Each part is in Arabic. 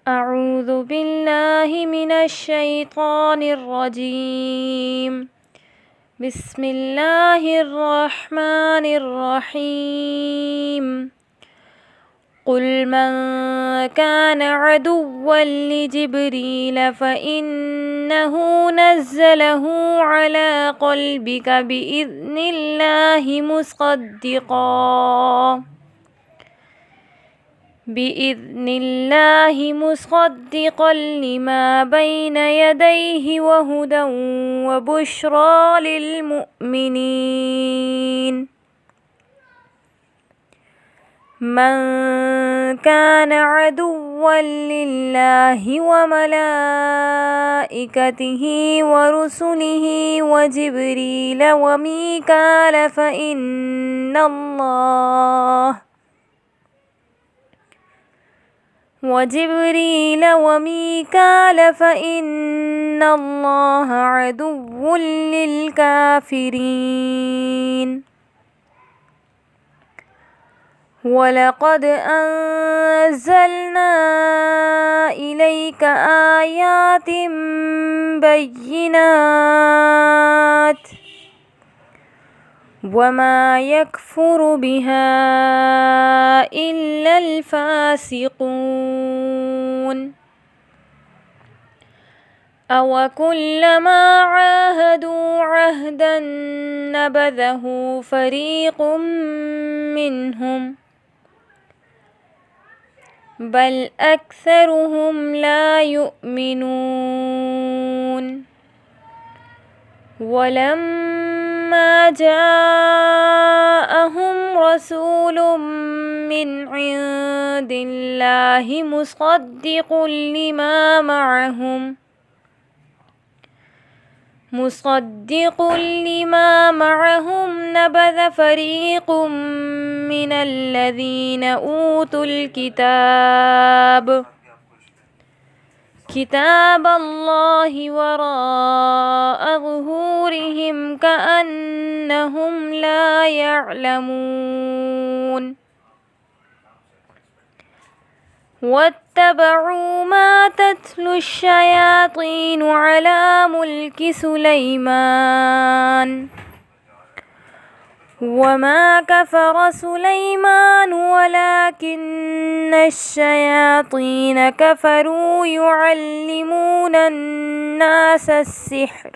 أعوذ بالله من الشيطان الرجيم. بسم الله الرحمن الرحيم. قل من كان عدوا لجبريل فإنه نزله على قلبك بإذن الله مصدقا لما بين يديه وهدى وبشرى للمؤمنين. من كان عدوا لله وملائكته ورسله وجبريل وميكال فإن الله عدو للكافرين. ولقد أنزلنا إليك آيات بينات وما يكفر بها إلا الفاسقون. أوكلما عاهدوا عهدا نبذه فريق منهم بل أكثرهم لا يؤمنون. ولما جاءهم رسول من عند الله مصدق لما معهم نبذ فريق من الذين أوتوا كتاب الله وراء ظهورهم كأنهم لا يعلمون. واتبعوا ما تتلو الشياطين على ملك سليمان وما كفر سليمان ولكن الشياطين كفروا يعلمون الناس السحر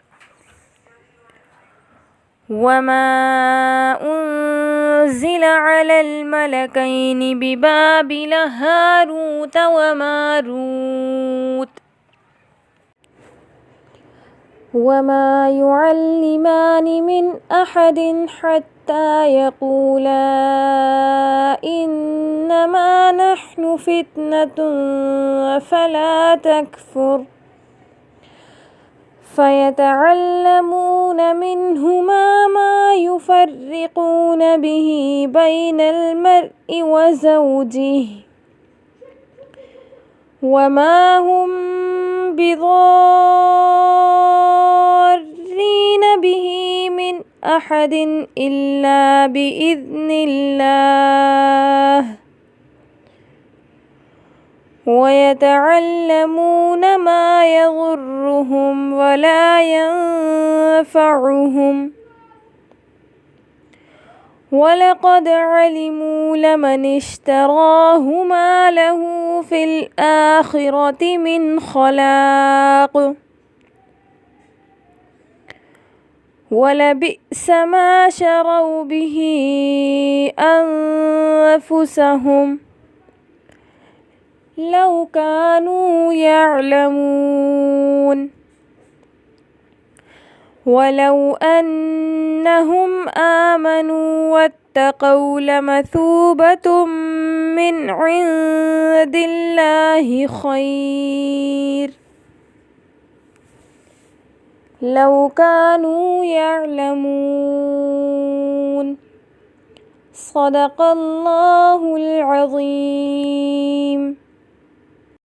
وما أنزل على الملكين ببابل هاروت وماروت وما يعلمان من أحد حتى يقولا إنما نحن فتنة فلا تكفر فيتعلمون منهما ما يفرقون به بين المرء وزوجه وما هم بضارين به من أحد إلا بإذن الله ويتعلمون ما يضرهم ولا ينفعهم ولقد علموا لمن اشتراه ما له في الآخرة من خلاق ولبئس ما شروا به أنفسهم لو كانوا يعلمون. ولو أنهم آمنوا واتقوا لمثوبة من عند الله خير لو كانوا يعلمون. صدق الله العظيم.